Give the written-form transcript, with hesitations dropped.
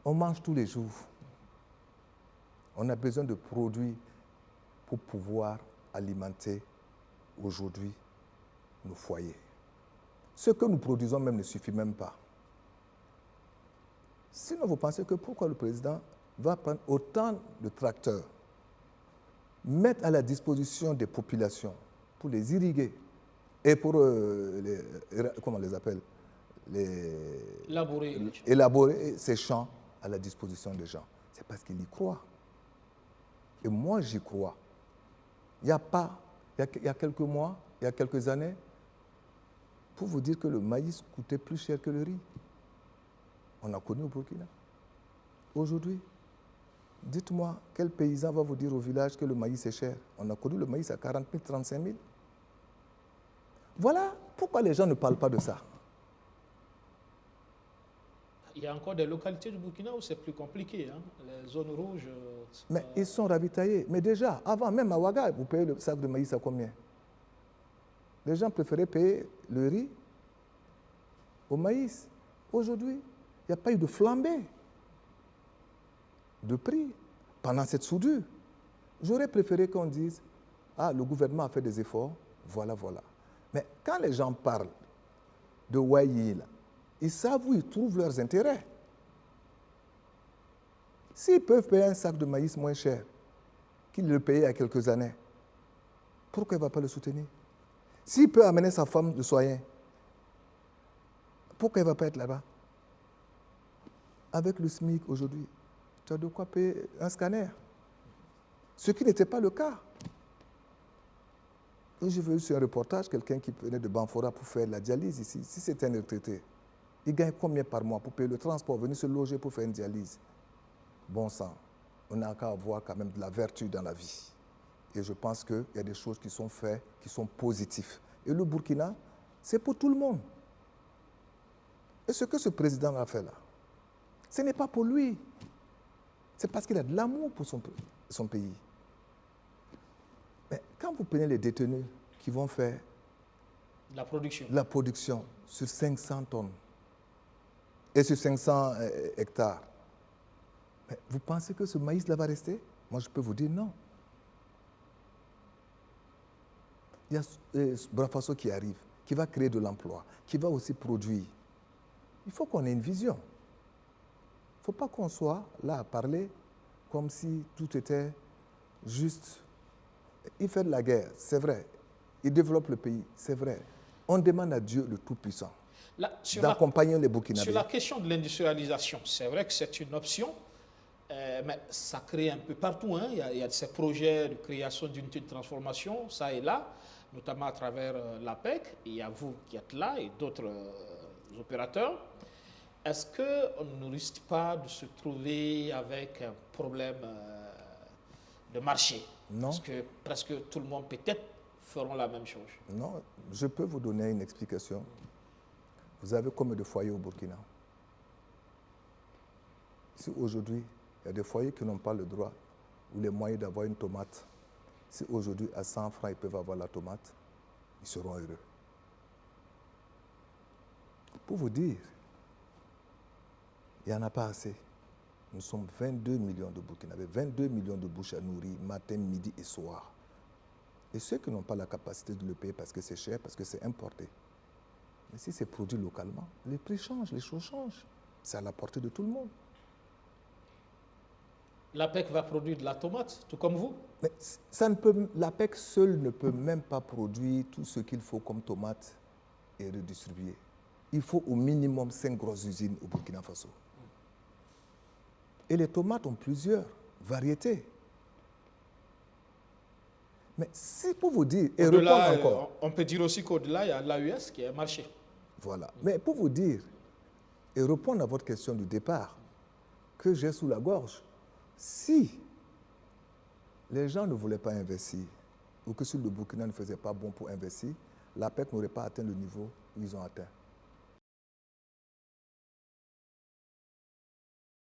On mange tous les jours. On a besoin de produits pour pouvoir alimenter aujourd'hui nos foyers. Ce que nous produisons même ne suffit même pas. Sinon, vous pensez que pourquoi le président va prendre autant de tracteurs, mettre à la disposition des populations pour les irriguer et pour, comment on les appelle, élaborer ces champs à la disposition des gens. C'est parce qu'il y croit. Et moi, j'y crois. Il y a quelques mois, il y a quelques années, pour vous dire que le maïs coûtait plus cher que le riz. On a connu au Burkina. Aujourd'hui, dites-moi, quel paysan va vous dire au village que le maïs est cher? On a connu le maïs à 40 000, 35 000. Voilà pourquoi les gens ne parlent pas de ça. Il y a encore des localités du Burkina où c'est plus compliqué. Hein? Les zones rouges... Mais ils sont ravitaillés. Mais déjà, avant, même à Ouaga, vous payez le sac de maïs à combien? Les gens préféraient payer le riz au maïs. Aujourd'hui, il n'y a pas eu de flambée de prix pendant cette soudure. J'aurais préféré qu'on dise, ah, le gouvernement a fait des efforts, voilà, voilà. Mais quand les gens parlent de Ouayi, ils savent où ils trouvent leurs intérêts. S'ils peuvent payer un sac de maïs moins cher qu'ils le payaient il y a quelques années, pourquoi il ne va pas le soutenir? S'il peut amener sa femme de soigner, pourquoi il ne va pas être là-bas? Avec le SMIC aujourd'hui, tu as de quoi payer un scanner. Ce qui n'était pas le cas. Et j'ai vu sur un reportage quelqu'un qui venait de Banfora pour faire la dialyse ici. Si c'était un retraité, il gagne combien par mois pour payer le transport, venir se loger pour faire une dialyse? Bon sang, on n'a qu'à avoir quand même de la vertu dans la vie. Et je pense qu'il y a des choses qui sont faites, qui sont positives. Et le Burkina, c'est pour tout le monde. Et ce que ce président a fait là, ce n'est pas pour lui. C'est parce qu'il a de l'amour pour son pays. Mais quand vous prenez les détenus qui vont faire la production sur 500 tonnes et sur 500 hectares, mais vous pensez que ce maïs-là va rester? Moi, je peux vous dire non. Il y a Brafaso qui arrive, qui va créer de l'emploi, qui va aussi produire. Il faut qu'on ait une vision. Il ne faut pas qu'on soit là à parler comme si tout était juste. Il fait de la guerre, c'est vrai. Il développe le pays, c'est vrai. On demande à Dieu le Tout-Puissant d'accompagner les Burkinabés. Sur la question de l'industrialisation, c'est vrai que c'est une option, mais ça crée un peu partout. Hein. Il y a ces projets de création d'unités de transformation, ça et là, notamment à travers l'APEC. Il y a vous qui êtes là et d'autres opérateurs. Est-ce qu'on ne risque pas de se trouver avec un problème de marché? Non. Parce que presque tout le monde peut-être feront la même chose. Non, je peux vous donner une explication. Vous avez combien de foyers au Burkina? Si aujourd'hui, il y a des foyers qui n'ont pas le droit ou les moyens d'avoir une tomate, si aujourd'hui à 100 francs ils peuvent avoir la tomate, ils seront heureux. Pour vous dire, il n'y en a pas assez. Nous sommes 22 millions de Burkinabés, 22 millions de bouches à nourrir, matin, midi et soir. Et ceux qui n'ont pas la capacité de le payer parce que c'est cher, parce que c'est importé. Mais si c'est produit localement, les prix changent, les choses changent. C'est à la portée de tout le monde. L'APEC va produire de la tomate, tout comme vous? Mais l'APEC seul ne peut même pas produire tout ce qu'il faut comme tomate et redistribuer. Il faut au minimum 5 grosses usines au Burkina Faso. Et les tomates ont plusieurs variétés. Mais si pour vous dire, et répondre encore... On peut dire aussi qu'au-delà, il y a l'AUS qui est un marché. Voilà. Mais pour vous dire, et répondre à votre question du départ, que j'ai sous la gorge, si les gens ne voulaient pas investir, ou que si le Burkina ne faisait pas bon pour investir, l'APEC n'aurait pas atteint le niveau où ils ont atteint.